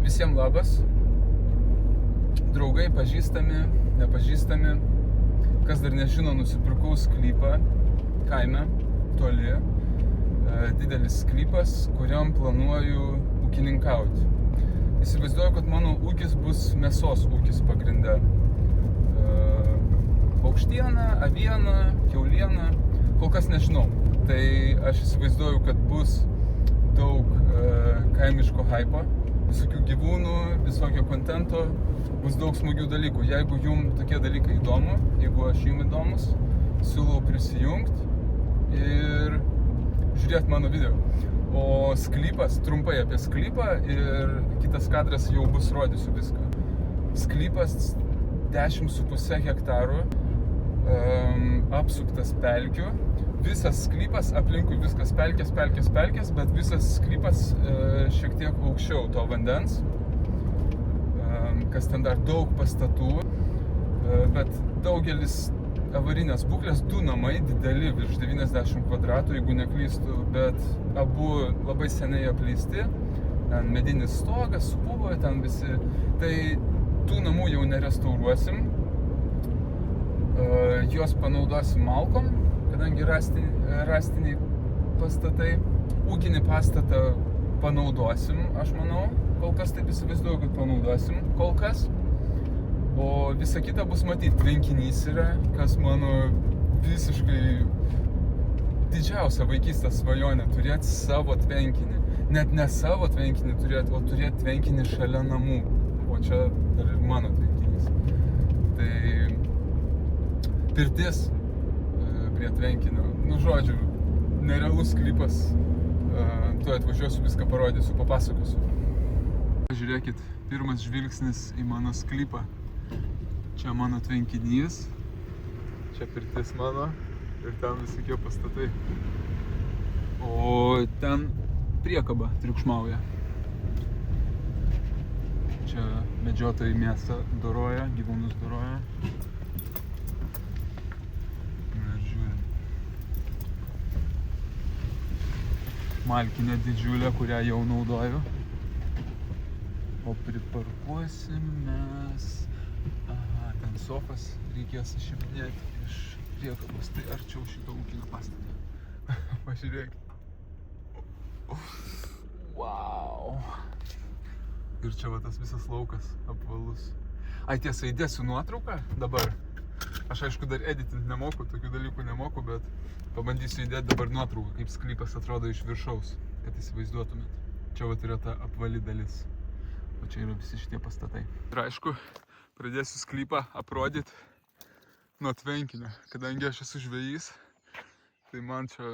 Visiems labas, draugai, pažįstami, nepažįstami. Kas dar nežino, nusipirkau sklypą kaime, toli. Didelis sklypas, kuriam planuoju ūkininkauti. Įsivaizduoju, kad mano ūkis bus mėsos ūkis pagrinde. Paukštiena, aviena, kiauliena, kol kas nežinau. Tai aš įsivaizduoju, kad bus daug kaimiško hypo, visokių gyvūnų, visokio kontento, bus daug smagių dalykų. Jeigu jums tokie dalykai įdomu, jeigu aš jums įdomus, siūlau prisijungti ir žiūrėti mano video. O sklypas, trumpai apie sklypą ir kitas kadras jau bus rodysiu viską. Sklypas 10,5 hektarų, apsuptas pelkių. Visas sklypas, aplinkui viskas pelkės, bet visas sklypas šiek tiek aukščiau to vandens. Kas ten dar daug pastatų, bet daugelis avarinės būklės, 2 namai, dideli, virš 90 kvadratų, jeigu neklystu, bet abu labai seniai apleisti. Ten medinis stogas, supuvo, ten visi. Tai tų namų jau nerestauruosim. Juos panaudosim malkom, kadangi rąstiniai pastatai. Ūkinį pastatą panaudosim, aš manau. Kol kas taip įsivaizduoju, kad panaudosim kol kas. O visa kita bus matyti. Tvenkinys yra, kas mano visiškai didžiausia vaikystės svajonė – turėti savo tvenkinį. Net ne savo tvenkinį turėti, o turėti tvenkinį šalia namų. O čia dar ir mano tvenkinys. Tai pirtis prie tvenkinio. Nu, žodžiu, nerealus sklypas. Tuoj atvažiuosiu, viską parodysiu, papasakosiu. Žiūrėkit, pirmas žvilgsnis į mano sklypą. Čia mano tvenkinys, čia pirtis mano ir ten visokie pastatai. O ten priekaba triukšmauja. Čia medžiotojai mėsą doroja, gyvūnus doroja. Malkinė didžiulė, kurią jau naudoju. O priparkuosim mes... Aha, ten sofas reikės išimdėti iš priekabos, tai arčiau šito ūkinio pastato. Pažiūrėkit. Wow. Ir čia va tas visas laukas apvalus. Ai, tiesa, įdėsiu nuotrauką dabar. Aš aišku dar editinti nemoku, tokių dalykų nemoku, bet pabandysiu įdėti dabar nuotrauką, kaip sklypas atrodo iš viršaus, kad įsivaizduotumėt. Čia vat yra ta apvali dalis, o čia yra visi šitie pastatai. Ir aišku, pradėsiu sklypą aprodyti nuo tvenkinio, kadangi aš esu žvejys, tai man čia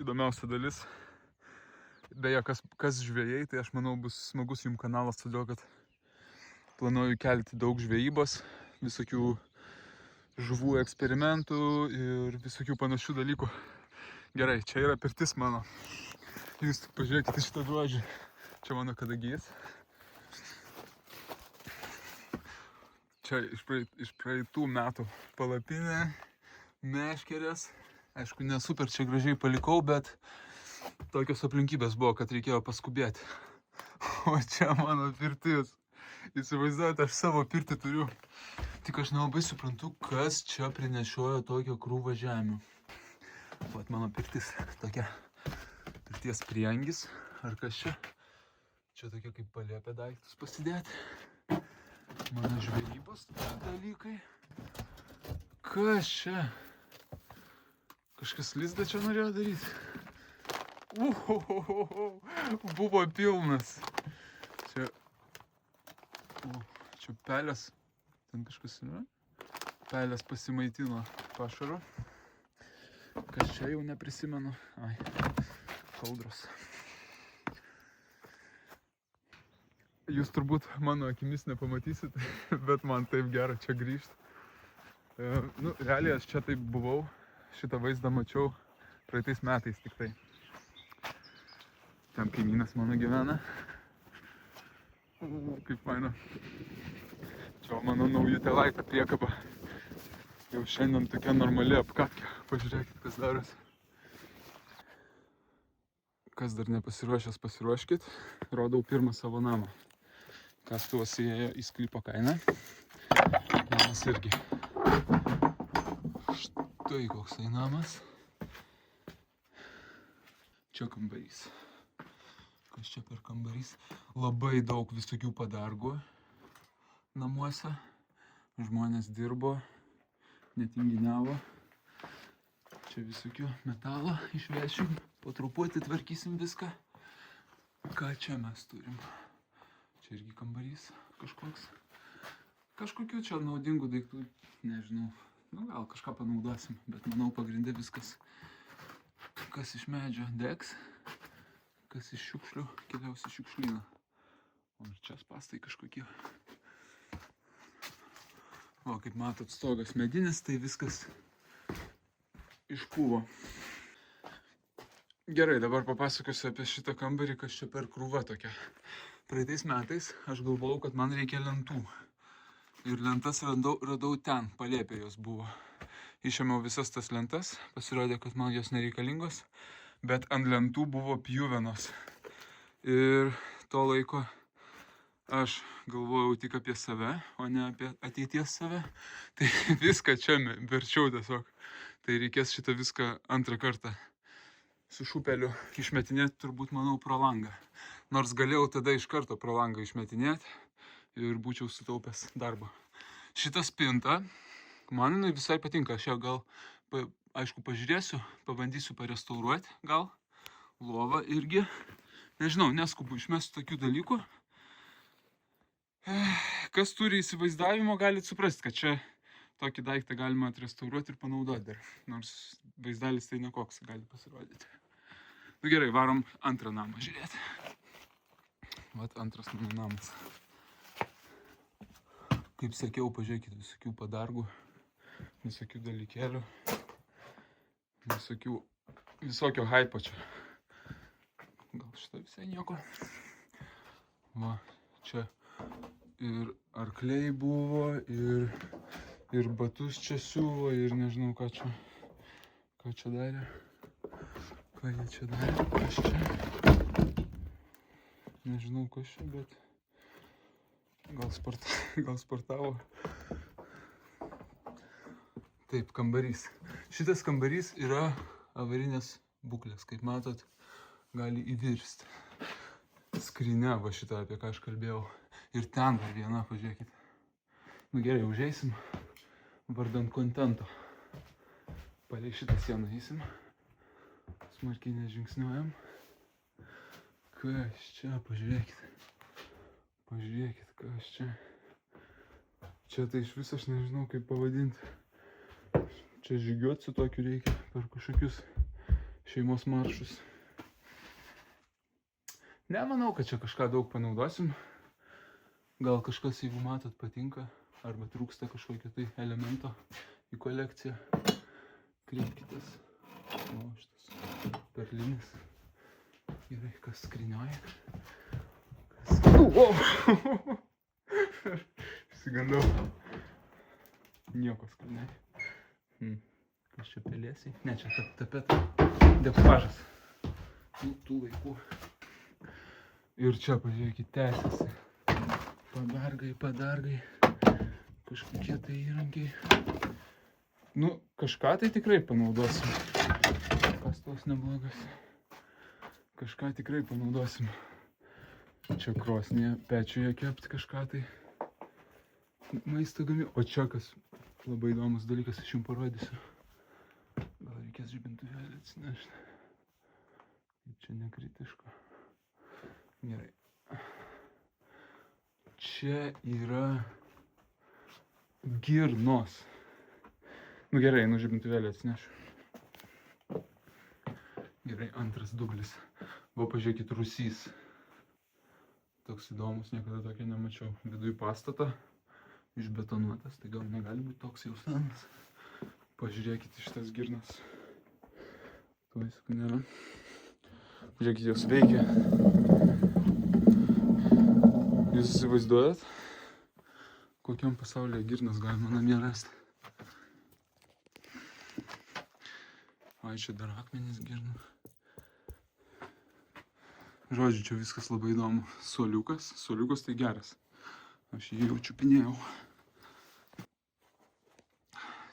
įdomiausia dalis. Beje, kas žvejai, tai aš manau bus smagus jums kanalas, todėl kad planuoju kelti daug žvejybos, visokių žuvų eksperimentų ir visokių panašių dalykų. Gerai, čia yra pirtis mano. Jūs pažiūrėkite šitą grožį. Čia mano kadagys. Čia iš praeitų metų palapinė, meškerės. Aišku, ne super čia gražiai palikau, bet tokios aplinkybės buvo, kad reikėjo paskubėti. O čia mano pirtis. Įsivaizduojate, aš savo pirtį turiu. Tik aš nelabai suprantu, kas čia prinešiojo tokią krūvą žemių. Vat mano pirtis, tokia pirties priengis, ar kas čia? Čia tokia kaip palėpė daiktus pasidėti. Mano žvejybos dalykai. Kas čia? Kažkas lizdą čia norėjo daryti. Buvo pilnas. Čia pelės. Ten kažkas yra. Pelės pasimaitino pašaru. Kas čia jau neprisimenu. Ai, kaldros. Jūs turbūt mano akimis nepamatysit, bet man taip gera čia grįžti. Nu, realiai aš čia taip buvau. Šitą vaizdą mačiau praeitais metais tik tai. Ten kaimynas mano gyvena. Kaip faina. Čia mano nauji telaita priekaba. Jau šiandien tokia normali apkatkė. Pažiūrėkit, kas darosi. Kas dar nepasiruošęs, pasiruoškit. Rodau pirmą savo namą. Kastuvas įėjo į sklypo kainą. Namas irgi. Štai koksai namas. Čia kambarys. Kas čia per kambarys? Labai daug visokių padargų namuose. Žmonės dirbo, netinginiavo. Čia visokių metalo išvešim, po truputį tvarkysim viską. Ką čia mes turim? Čia irgi kambarys kažkoks. Kažkokių čia naudingų daiktų, nežinau. Nu, gal kažką panaudosim, bet manau pagrindė viskas. Kas iš medžio degs, kas iš šiukšlių keliaus į šiukšlyną. O ir čia spastai kažkokie. O, kaip matot, stogas medinis, tai viskas išpūvo. Gerai, dabar papasakosiu apie šitą kambarį, kas čia per krūva tokia. Praeitais metais aš galvojau, kad man reikia lentų. Ir lentas radau ten, palėpė jos buvo. Išėmiau visas tas lentas, pasirodė, kad man jos nereikalingos, bet ant lentų buvo pjuvenos. Ir to laiko aš galvojau tik apie save, o ne apie ateities save. Tai viską čia verčiau tiesiog. Tai reikės šitą viską antrą kartą su šupeliu išmetinėti, turbūt, manau, pro langą. Nors galėjau tada iš karto pro langą išmetinėti ir būčiau sutaupęs darbą. Šitą spintą, man jinai visai patinka. Aš ją gal, aišku, pažiūrėsiu, pabandysiu parestauruoti gal. Lova irgi. Nežinau, neskubu išmesti tokių dalykų. Kas turi įsivaizdavimo, galit suprasti, kad čia tokį daiktą galima atrestauruoti ir panaudoti dar. Nors vaizdelis tai nekoks gali pasirodyti. Nu gerai, varom antrą namą žiūrėti. Vat antras mano namas. Kaip sakiau, pažiūrėkit, visokių padargų, visokių dalykėlių, visokio haipo čia. Gal šitą visai nieko. Va, čia ir arkliai buvo, ir batus čia siuvo, ir nežinau, ką čia darė. Ką jie čia darė, kas čia. Nežinau, kas čia, bet gal sportavo. Taip, kambarys. Šitas kambarys yra avarinės būklės, kaip matot, gali įvirsti. Skrynia, va šitą, apie ką aš kalbėjau. Ir ten dar viena, pažiūrėkit. Nu gerai, užeisim vardant kontento. Palei šitą sieną eisim. Smarkiai nežingsniuojam. Kas čia, pažiūrėkit. Pažiūrėkit, kas čia. Čia tai iš viso aš nežinau, kaip pavadinti. Čia žygiuoti su tokiu reikia per kažkokius šeimos maršus. Nemanau, kad čia kažką daug panaudosim. Gal kažkas, jeigu matot, patinka, arba trūksta kažkokio tai elemento į kolekciją. Kreipkitės. O, šitas perlinis. Gerai, kas skrinioja. Wow! Išsigandau. Nieko skrinioja. Kas čia pelėsiai? Ne, čia tapeta. Dekupažas. Nu, tų laikų. Ir čia, pažiūrėkit, tęsiasi. Padargai. Kažkokie tai įrankiai. Nu, kažką tai tikrai panaudosim. Kastuvas neblogas. Kažką tikrai panaudosim. Čia krosnėje, pečiuje kepti kažką tai. Maistą gaminu. O čia kas labai įdomus dalykas, aš jums parodysiu. Gal reikės žibintuvėlį atsinešti. Čia nekritiška. Gerai. Čia yra girnos. Nu gerai, žibintuvėlį atsinešiu. Gerai, antras dublis. Va, pažiūrėkit, rūsys. Toks įdomus, niekada tokio nemačiau. Viduj pastatą, išbetonuotas, tai gal negali būti toks jau senas. Pažiūrėkit šitas girnas. Tuo visko nėra. Pažiūrėkit, jos veikia. Jūs įsivaizduojat, kokiam pasaulyje girnas galima namie rasti? Ai, čia dar akmenys girnų. Žodžiu, čia viskas labai įdomu. Suoliukas tai geras. Aš jį jau čiupinėjau.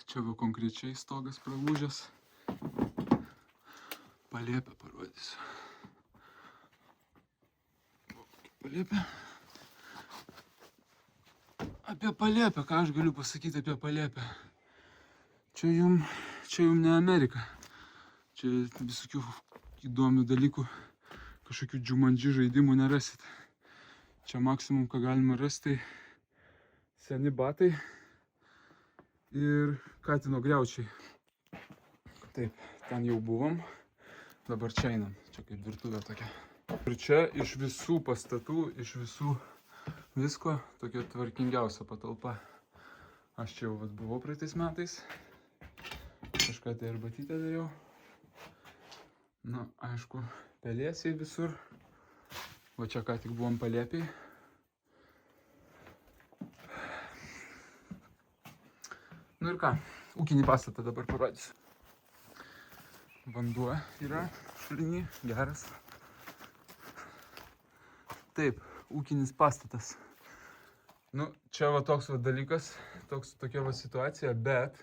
Čia va konkrečiai stogas pralūžęs. Palėpę parodysiu. Palėpę. Apie Palėpę, ką aš galiu pasakyti apie Palėpę? Čia jum ne Amerika. Čia visokių įdomių dalykų, kažkokių džumandži žaidimų nerasit. Čia maksimum, ką galima rasti, seni batai ir katino griaučiai. Taip, ten jau buvom, dabar čia einam, čia kaip virtuvė tokia. Ir čia iš visų pastatų, iš visų visko, tokia tvarkingiausia patalpa. Aš čia jau buvau praeitais metais, kažką tai arbatytę dariau. Na, aišku, pelėsiai visur. Va čia ką tik buvom Palėpėj. Nu ir ką, ūkinį pastatą dabar parodysiu. Vanduo yra šulinį, geras. Taip, ūkinis pastatas. Nu, čia va toks va dalykas, tokia va situacija, bet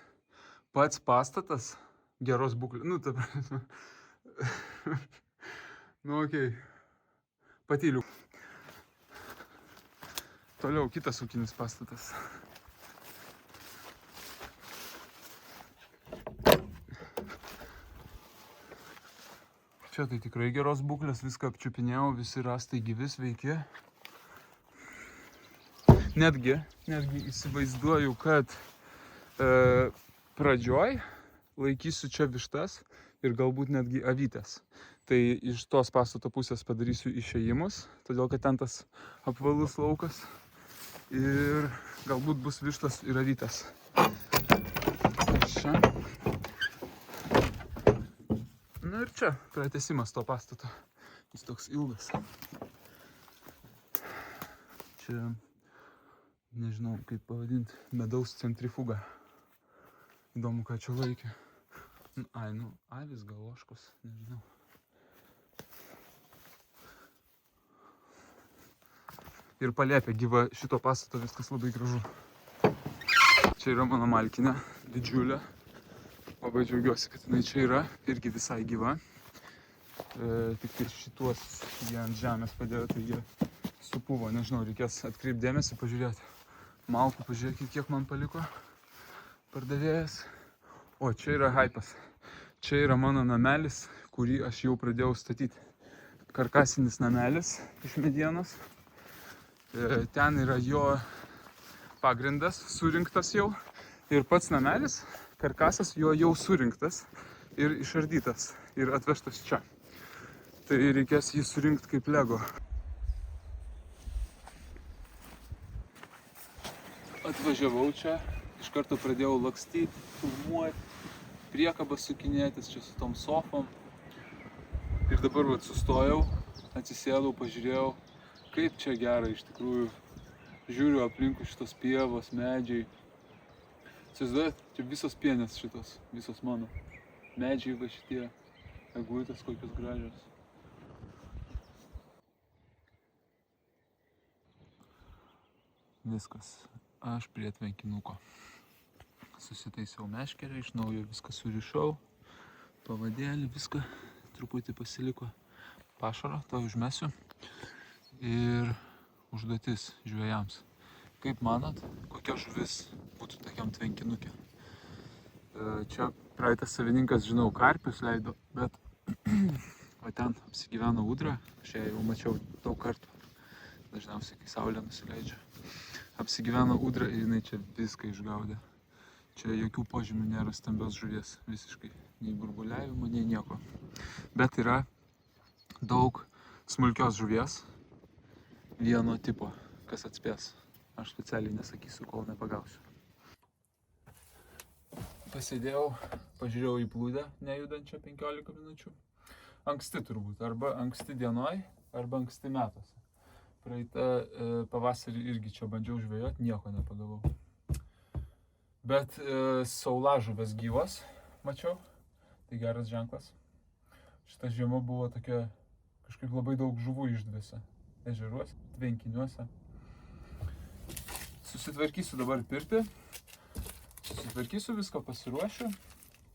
pats pastatas geros būklės. Nu, ta prasme. Nu, okei. Patyliu. Toliau kitas ūkinis pastatas. Čia tai tikrai geros būklės, viską apčiupinėjau, visi rąstai gyvi, sveiki. Netgi įsivaizduoju, kad pradžioj laikysiu čia vištas ir galbūt netgi avytes. Tai iš tos pastato pusės padarysiu išėjimus, todėl kad ten tas apvalus laukas ir galbūt bus vištas ir avytes. Čia. Na ir čia pratęsimas to pastato. Jis toks ilgas. Čia, nežinau kaip pavadinti, medaus centrifuga. Įdomu, ką čia laikė. Ai, nu, avis gal ožkos, nežinau. Ir Palėpė gyva, šito pastato viskas labai gražu. Čia yra mano malkinė, didžiulė. Labai džiaugiuosi, kad jinai čia yra, irgi visai gyva. Tik tai šituos jie ant žemės padėjo, tai jie supuvo, nežinau, reikės atkreipti dėmesį, pažiūrėti. Malkų, pažiūrėkit, kiek man paliko pardavėjas. O, čia yra haipas. Čia yra mano namelis, kurį aš jau pradėjau statyti. Karkasinis namelis iš medienos. Ten yra jo pagrindas surinktas jau. Ir pats namelis, karkasas jo jau surinktas ir išardytas ir atvežtas čia. Tai reikės jį surinkti kaip Lego. Atvažiavau čia, iš karto pradėjau lakstyti, filmuoti, priekabą sukinėtis čia su tom sofom. Ir dabar vat sustojau, atsisėdau, pažiūrėjau, kaip čia gera iš tikrųjų. Žiūriu aplinkui šitos pievos, medžiai. Įsivaizduojat, čia visos pienės šitos, visos mano. Medžiai va šitie, eglutės kokios gražios. Viskas, aš prie tvenkinuko. Susitaisiau meškerę, iš naujo viską surišau, pavadėlį, viską truputį pasiliko pašaro, to užmesiu. Ir užduotis žvejams. Kaip manot, kokia žuvis būtų tokiam tvenkinukė? Čia praeitas savininkas, žinau, karpius leido, bet o ten apsigyveno ūdra, aš ją jau mačiau daug kartų, dažniausiai kai saulė nusileidžia. Apsigyveno ūdra ir jinai čia viską išgaudė. Čia jokių požymių nėra stambios žuvies, visiškai, nei burbuliavimo, nei nieko. Bet yra daug smulkios žuvies, vieno tipo, kas atspės. Aš specialiai nesakysiu, kol nepagausiu. Pasėdėjau, pažiūrėjau į plūdę, nejudančią 15 minučių. Anksti turbūt, arba anksti dienoj, arba anksti metuose. Praeitą pavasarį irgi čia bandžiau žvejoti, nieko nepagavau. Bet saulažuvės gyvos, mačiau, tai geras ženklas. Šita žiema buvo tokia, kažkaip labai daug žuvų išdvėse, ežeruose, tvenkiniuose. susitvarkysiu dabar pirtį. Susitvarkysiu viską, pasiruošiu.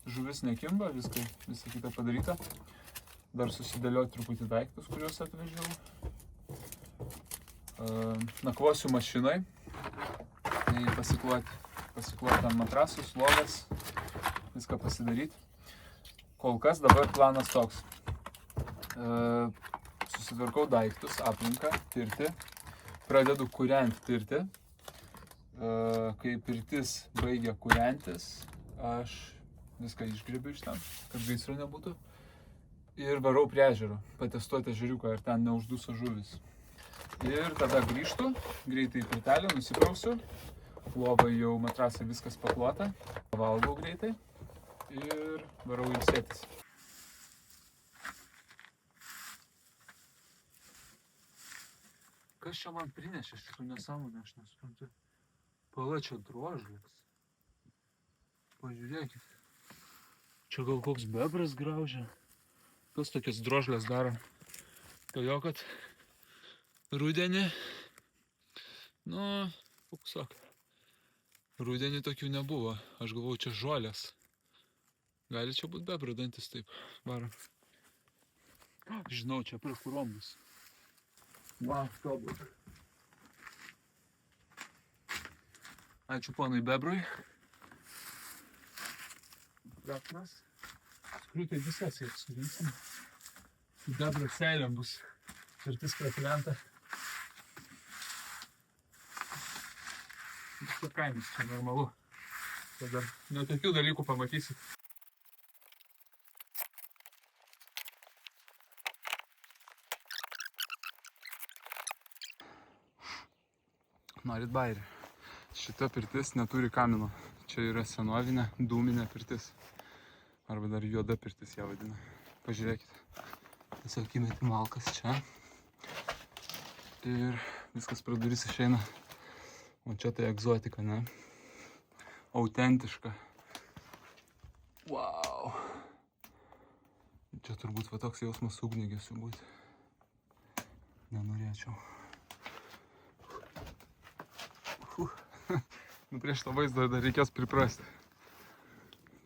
Žuvis nekimba, visą kitą padaryta. Dar susidėlioti truputį daiktus, kuriuos atvežiau. Nakvosiu mašinai. Tai pasikloti ant matrasų, lovas, viską pasidaryti. Kol kas dabar planas toks. Susitvarkau daiktus, aplinką, pirtį. Pradedu kūrenti pirtį. Kai pirtis baigia kūrentis, aš viską išgriebiu iš ten, kad gaisro nebūtų. Ir varau prie ežero, patestuoti ežeriuką, ar ten neužduso žuvis. Ir tada grįžtu, greitai į pirtelę, nusiprausiu. Lovai jau matrasai viskas paklota. Valgau greitai ir varau ilsėtis. Kas čia man prinešė šitų nesąmonę, aš nesuprantu. Pala, čia drožlės. Pažiūrėkit. Čia gal koks bebras graužia. Kas tokias drožlės daro? Todėl, kad rudenį, koks rudenį tokių nebuvo. Aš galvojau, čia žolės. Gali čia būti bebro dantis, taip. Varom. Žinau, čia prie kurom bus. Va, to būtų. Ačiū ponui bebrui. Raknas. Skriutai visas jau surinksim. Bebro seiliam bus pirtis pratilenta. Visą kaimis, čia normalu. Tada nuo tokių dalykų pamatysit. Norit bairį. Šita pirtis neturi kamino. Čia yra senovinė, dūminė pirtis. Arba dar juoda pirtis ją vadina. Pažiūrėkit. Tiesiog įmeti malkas čia. Ir viskas pro duris išeina. O čia tai egzotika, ne? Autentiška. Wow. Čia turbūt va toks jausmas ugniagesiu būti. Nenorėčiau. Prieš tą vaizdą dar reikės priprasti.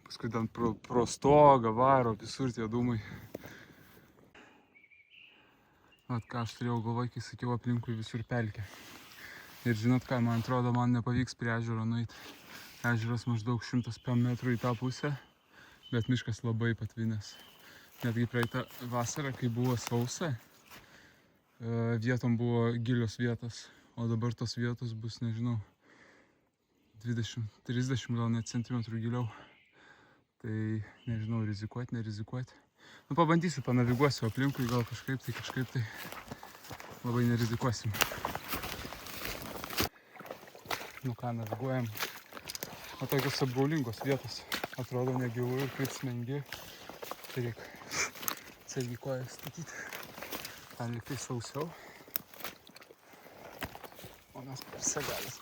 Paskui ten pro stogą varo, visur tie dūmai. Vat ką aš turėjau galvoj, kai sakiau, aplinkui visur pelkė. Ir žinot ką, man atrodo, man nepavyks prie ežero nueiti. Ežeras maždaug 100 metrų į tą pusę, bet miškas labai patvinęs. Netgi praeitą vasarą, kai buvo sausa, vietom buvo gilios vietos, o dabar tos vietos bus, nežinau, 20-30 gal net centimetrų giliau. Tai nežinau, rizikuoti, nerizikuoti. Pabandysiu, panaviguosiu aplinkui, gal kažkaip tai labai nerizikuosim. Ką naviguojam. O tokios apgaulingos vietos. Atrodo negilu ir kaip smengi. Tai reikia atsargiai kojas statyti. Ten liktai sausiau. O mes per segelis.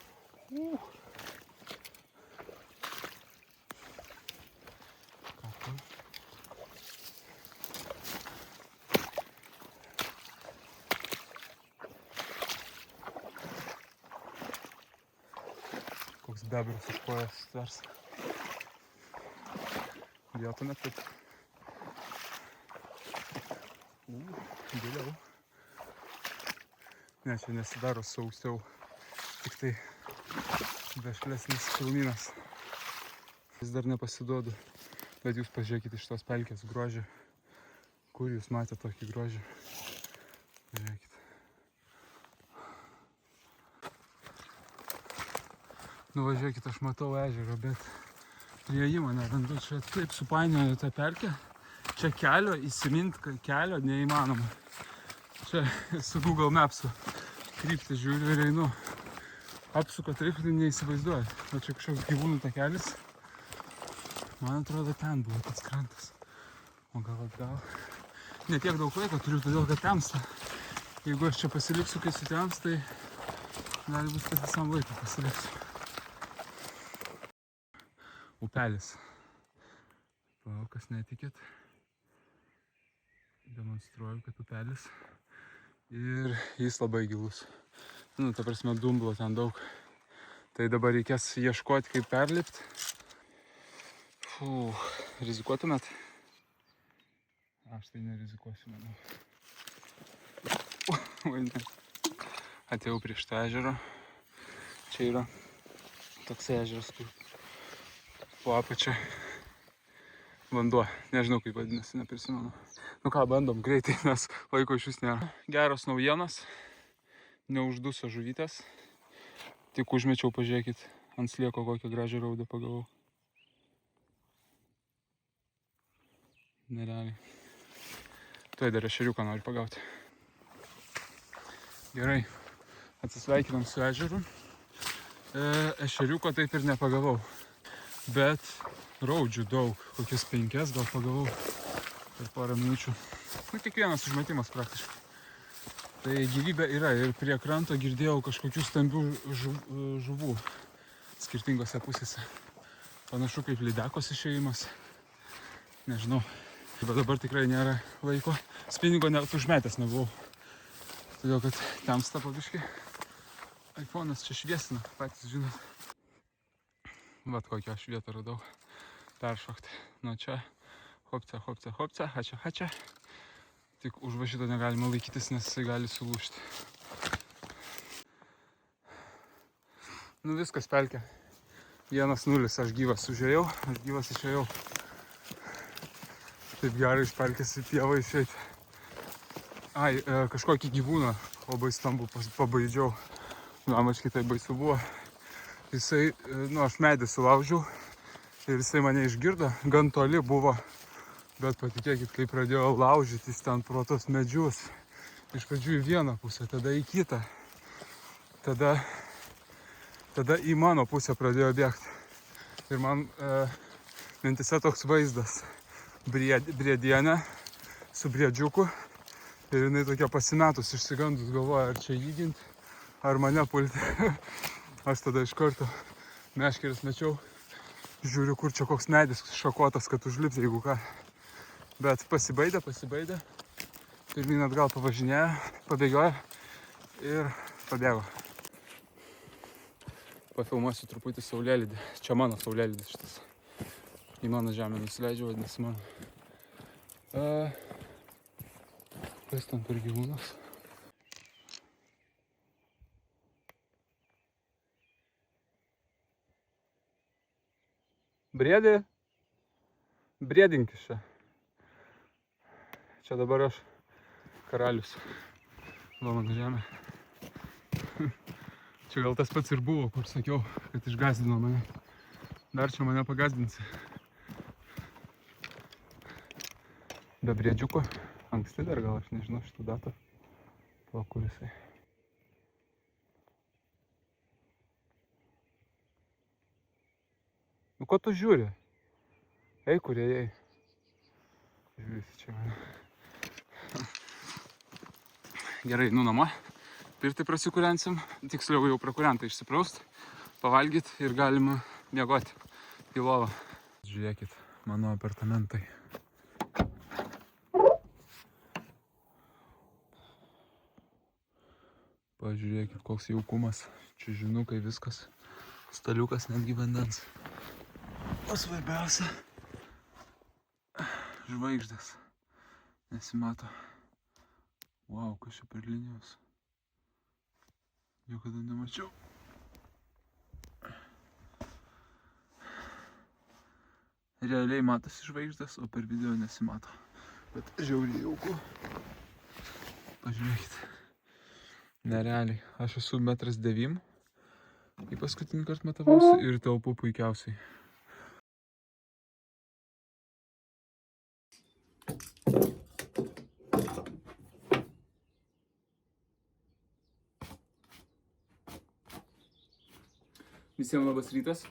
Koks bebras už kojas stvers. Vietų net taip. Giliau. Ne, čia nesidaro sausiau. Tik tai vešlesnis pilnynas. Vis dar nepasiduodu. Bet jūs pažiūrėkite iš tos pelkės grožį. Kur jūs matėte tokį grožį? Pažiūrėkite. Nuvažiuokit, aš matau ežerą, bet priėjimą nerandu. Čia taip supainioju tą pelkę. Čia kelio, įsiminti kelio neįmanoma. Čia su Google Maps'u kryptį žiūriu ir einu. Apsuka taip, kad neįsivaizduoju. O čia kažkoks gyvūnų takelis. Man atrodo, ten buvo tas krantas. O gal atgal. Ne tiek daug laiko turiu, todėl kad temsta. Jeigu aš čia pasiliksiu, kai sutems, tai gali bus, kad visam laiką pasiliksiu. Upelis. Kas netikėt. Demonstruoju, kad upelis. Ir jis labai gilus. Ta prasme, dumblo ten daug. Tai dabar reikės ieškoti, kaip perlipti. Rizikuotumėt? Aš tai nerizikuosiu, manau. Atėjau prieš tą ežerą. Čia yra toks ežeras, kur po apačia vanduo. Nežinau, kaip vadinasi, neprisimenu. Nu ką, bandom greitai, nes laiko iš vis nėra. Geros naujienos. Neužduso žuvytės. Tik užmečiau, pažiūrėkit, ant slieko kokią gražią raudę pagavau. Nerealiai. Tuoj dar ešeriuką noriu pagauti. Gerai, atsisveikinam su ežeru. Ešeriuko taip ir nepagavau. Bet raudžių daug, kokias 5 gal pagavau per porą minučių. Nu, kiekvienas užmetimas praktiškai. Tai gyvybė yra ir prie kranto girdėjau kažkokių stambių žuvų skirtingose pusėse. Panašu kaip lydekos išėjimas. Nežinau. Bet dabar tikrai nėra laiko. Spiningo net užmetęs nebuvau. Todėl, kad temsta pabiškai. iPhone'as čia šviesina, patys žinot. Vat kokią aš vietą radau. Peršokti. Nuo čia. Hopce, hopce, hopce. Hačia, hačia. Tik už va šito negalima laikytis, nes jisai gali sulūžti. Nu viskas pelkė. 1-0. Aš gyvas užėjau. Aš gyvas išėjau. Taip gerai iš pelkės į pievą išeiti. Ai, kažkokį gyvūną labai stambų pabaidžiau. Namačkai tai baisu buvo. Jisai, nu aš medį sulaužiau ir jisai mane išgirdo. Gan toli buvo. Bet patikėkit, kai pradėjau laužytis ten pro tos medžius. Iš pradžių į vieną pusę, tada į kitą. Tada į mano pusę pradėjo bėgti. Ir man mintise toks vaizdas. Briedienė su briedžiuku. Ir jinai tokia pasimetus, išsigandus galvoja, ar čia jį ginti, ar mane pulti. Aš tada iš karto meškeris mečiau. Žiūriu, kur čia koks medis šakotas, kad užlipti, jeigu ką. Bet pasibaidė. Pirmyn atgal pavažinėjo, pabėgiojo ir pabėgo. Pafilmuosiu truputį saulėlydį. Čia mano saulėlydis šitas. Į mano žemę nusileidžiu, vadinasi mano. Kas ten per gyvūnas? Briedė? Briedinkis čia. Čia dabar aš karalius. Va mano žemė. Čia gal tas pats ir buvo, kur sakiau, kad išgazdino mane. Dar čia mane pagazdinsi. Be briedžiuko. Anksti dar gal, aš nežinau šitą datą. To, kur jisai. Nu, ko tu žiūri? Ei, kur ėjai? Žiūrėsi čia mane. Gerai, nu namo. Pirtį prasikūrensim. Tiksliau jau prakūrentą išsipraust. Pavalgyt ir galima miegoti į lovą. Žiūrėkit, mano apartamentai. Pažiūrėkit, koks jaukumas. Čiužinukai, viskas. Staliukas, netgi vandens. O svarbiausia, žvaigždės. Nesimato. Vau, kas čia per linijos. Niekada nemačiau. Realiai matosi žvaigždės, o per video nesimato. Bet žiauriai jauku. Pažiūrėkit. Nerealiai. Aš esu 1,9 m. Į paskutinį kartą matavausi ir telpu puikiausiai. Visiems labas rytas.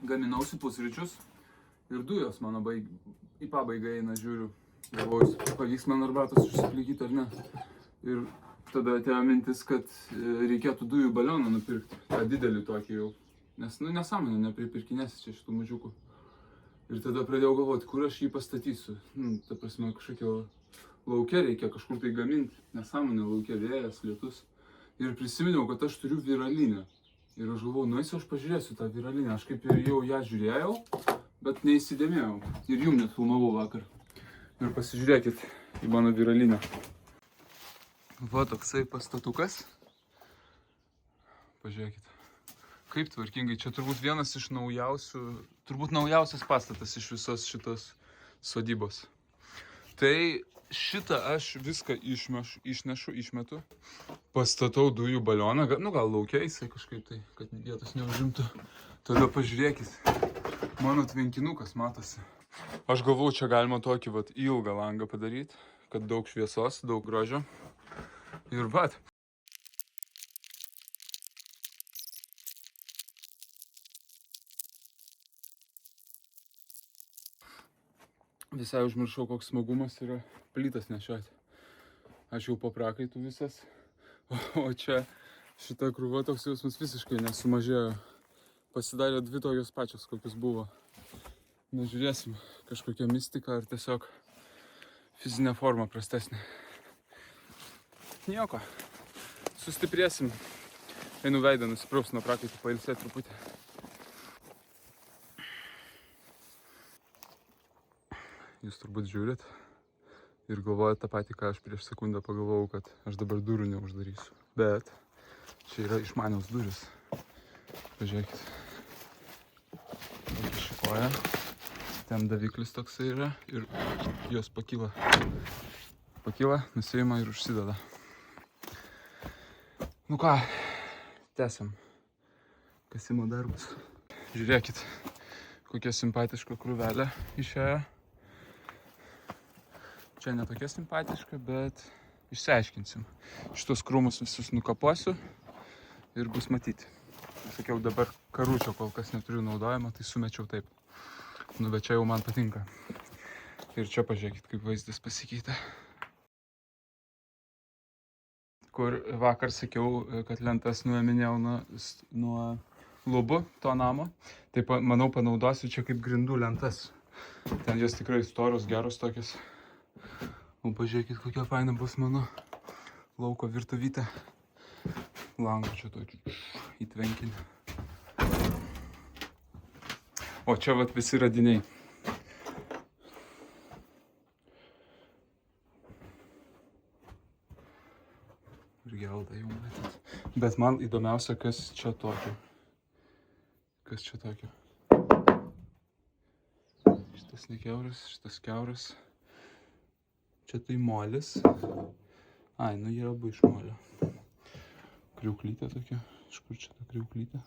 Gaminausi pusryčius. Ir dujos mano į pabaigą eina, žiūriu. Galvojus, pavyks man arbatos išsiplikyti ar ne. Ir tada atėjo mintis, kad reikėtų dujų balioną nupirkti. tą didelį tokį jau. Nes, nu, nesąmonė, nepripirkinėsi čia šitų mažiukų. Ir tada pradėjau galvoti, kur aš jį pastatysiu. Nu, ta prasme, kažkokio lauke reikia kažkur tai gaminti. Nesąmonė, lauke vėjas, lietus. Ir prisiminiau, kad aš turiu viralinę. Ir aš galvoju, nueisiu, aš pažiūrėsiu tą viralinę. Aš kaip ir jau ją žiūrėjau, bet neįsidėmėjau. Ir jum net filmavau vakar. Ir pasižiūrėkit į mano viralinę. Va toksai pastatukas. Pažiūrėkit. Kaip tvarkingai. Čia turbūt vienas iš naujausių, turbūt naujausias pastatas iš visos šitos sodybos. Tai šitą aš viską išmetu, pastatau dujų balioną, gal laukia jisai kažkaip tai, kad vietos neužimtų. Tada pažiūrėkit, mano tvenkinukas matosi. Aš galvau, čia galima tokį vat ilgą langą padaryti, kad daug šviesos, daug grožio. Ir vat. Visai užmiršau, koks smagumas yra plytas nešioti. Aš jau po prakaitų visas, o čia šita krūva toks jausmas visiškai nesumažėjo. Pasidarė dvi tokios pačios, kokios buvo. Nežiūrėsim, kažkokia mistika ar tiesiog fizinė forma prastesnė. Nieko, sustiprėsim. Einu veidą nusipraust nuo prakaitų, pailsėti truputį. Jūs turbūt žiūrit ir galvojat tą patį, ką aš prieš sekundę pagalvojau, kad aš dabar durų neuždarysiu. Bet čia yra išmanios duris. Pažiūrėkit. Tokia šikoja. Ten daviklis toksai yra ir jos pakyla. Pakyla, nusiima ir užsideda. Nu ką, tęsiam kasimo darbus. Žiūrėkit, kokia simpatiška krūvelė išėjo. Čia netokia simpatiška, bet išsiaiškinsim. Šitos krūmus visus nukaposiu ir bus matyti. Sakiau, dabar karučio kol kas neturiu naudojimo, tai sumečiau taip. Nu, bet čia jau man patinka. Ir čia pažiūrėkit, kaip vaizdas pasikeitė. Kur vakar sakiau, kad lentas nuėminėjau nuo lubų to namo. Tai manau, panaudosiu čia kaip grindų lentas. Ten jos tikrai storos, geros tokios. O pažiūrėkit, kokia faina bus mano lauko virtuvytė. Langą čia tokį į tvenkinį. O čia vat visi radiniai. Ir gelda jau matyt. Bet man įdomiausia, kas čia tokio. Kas čia tokio. Šitas nekiauras, šitas kiauras. Čia tai molis. Ai, nu jie abu iš molio. Kriauklytė tokia. Iš kur čia ta kriauklytė?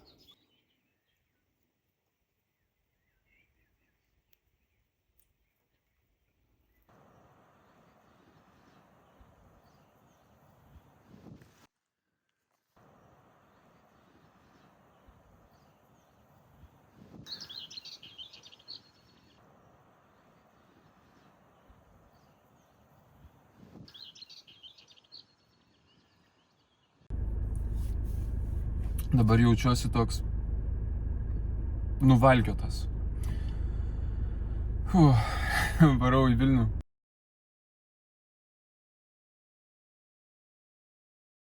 Dabar jaučiuosi toks nuvalkiotas. Varau į Vilnių.